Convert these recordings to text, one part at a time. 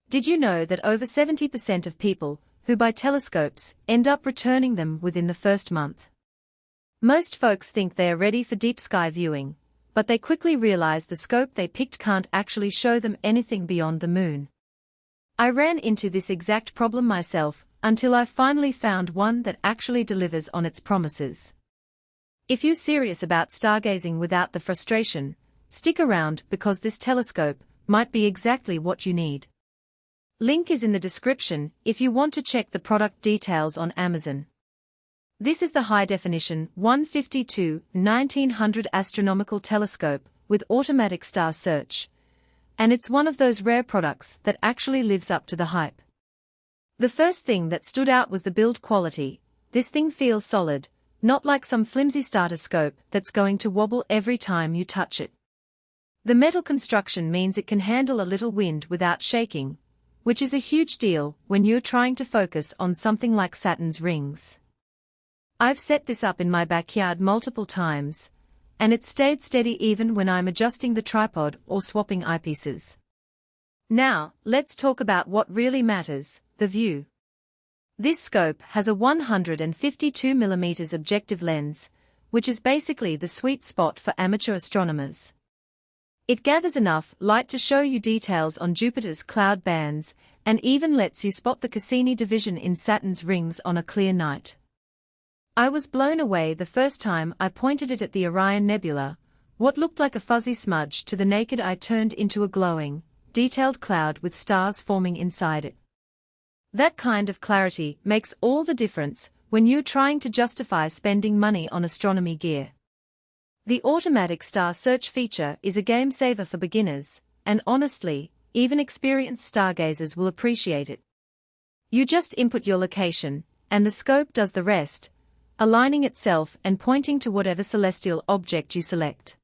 Did you know that over 70% of people who buy telescopes end up returning them within the first month? Most folks think they are ready for deep sky viewing, but they quickly realize the scope they picked can't actually show them anything beyond the moon. I ran into this exact problem myself until I finally found one that actually delivers on its promises. If you're serious about stargazing without the frustration, stick around because this telescope might be exactly what you need. Link is in the description if you want to check the product details on Amazon. This is the high-definition 152/1900 Astronomical Telescope with automatic star search, and it's one of those rare products that actually lives up to the hype. The first thing that stood out was the build quality. This thing feels solid, not like some flimsy starter scope that's going to wobble every time you touch it. The metal construction means it can handle a little wind without shaking, which is a huge deal when you're trying to focus on something like Saturn's rings. I've set this up in my backyard multiple times, and it stayed steady even when I'm adjusting the tripod or swapping eyepieces. Now, let's talk about what really matters, the view. This scope has a 152mm objective lens, which is basically the sweet spot for amateur astronomers. It gathers enough light to show you details on Jupiter's cloud bands, and even lets you spot the Cassini division in Saturn's rings on a clear night. I was blown away the first time I pointed it at the Orion Nebula. What looked like a fuzzy smudge to the naked eye turned into a glowing, detailed cloud with stars forming inside it. That kind of clarity makes all the difference when you're trying to justify spending money on astronomy gear. The automatic star search feature is a game saver for beginners, and honestly, even experienced stargazers will appreciate it. You just input your location, and the scope does the rest, aligning itself and pointing to whatever celestial object you select.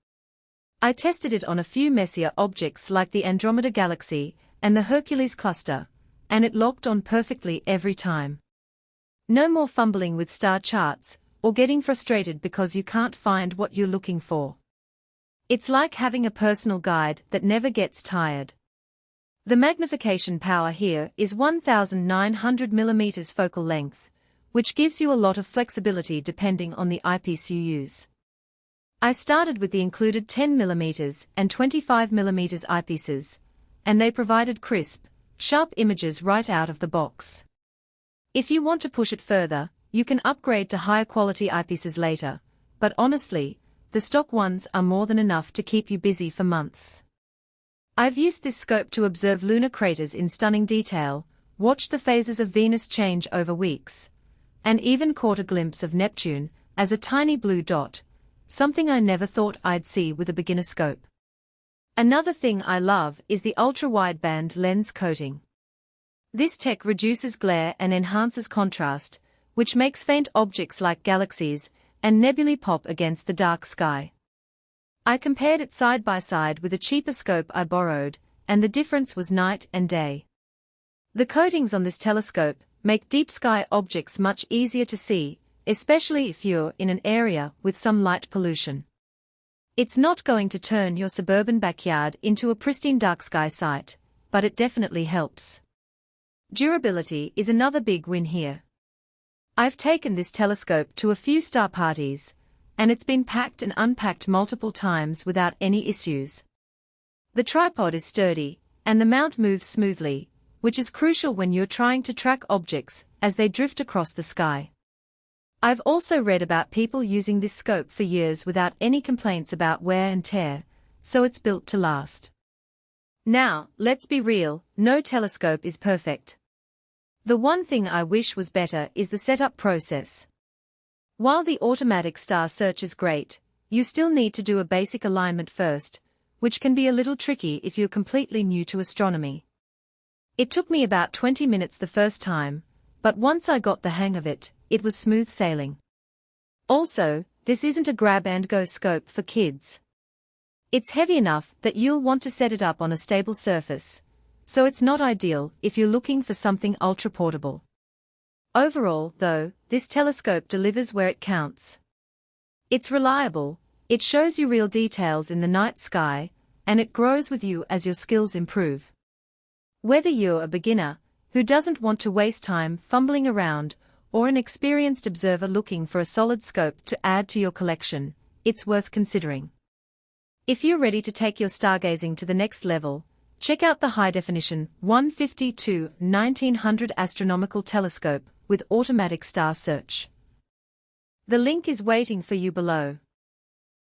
I tested it on a few messier objects like the Andromeda Galaxy and the Hercules cluster, and it locked on perfectly every time. No more fumbling with star charts, or getting frustrated because you can't find what you're looking for. It's like having a personal guide that never gets tired. The magnification power here is 1900mm focal length, which gives you a lot of flexibility depending on the eyepiece you use. I started with the included 10mm and 25mm eyepieces, and they provided crisp, sharp images right out of the box. If you want to push it further, you can upgrade to higher quality eyepieces later, but honestly, the stock ones are more than enough to keep you busy for months. I've used this scope to observe lunar craters in stunning detail, watched the phases of Venus change over weeks, and even caught a glimpse of Neptune as a tiny blue dot, something I never thought I'd see with a beginner scope. Another thing I love is the ultra-wideband lens coating. This tech reduces glare and enhances contrast, which makes faint objects like galaxies and nebulae pop against the dark sky. I compared it side by side with a cheaper scope I borrowed, and the difference was night and day. The coatings on this telescope make deep sky objects much easier to see, especially if you're in an area with some light pollution. It's not going to turn your suburban backyard into a pristine dark sky site, but it definitely helps. Durability is another big win here. I've taken this telescope to a few star parties, and it's been packed and unpacked multiple times without any issues. The tripod is sturdy, and the mount moves smoothly, which is crucial when you're trying to track objects as they drift across the sky. I've also read about people using this scope for years without any complaints about wear and tear, so it's built to last. Now, let's be real, no telescope is perfect. The one thing I wish was better is the setup process. While the automatic star search is great, you still need to do a basic alignment first, which can be a little tricky if you're completely new to astronomy. It took me about 20 minutes the first time, but once I got the hang of it, it was smooth sailing. Also, this isn't a grab-and-go scope for kids. It's heavy enough that you'll want to set it up on a stable surface, so it's not ideal if you're looking for something ultra-portable. Overall, though, this telescope delivers where it counts. It's reliable, it shows you real details in the night sky, and it grows with you as your skills improve. Whether you're a beginner who doesn't want to waste time fumbling around, or an experienced observer looking for a solid scope to add to your collection, it's worth considering. If you're ready to take your stargazing to the next level, check out the high-definition 150-1900 Astronomical Telescope with automatic star search. The link is waiting for you below.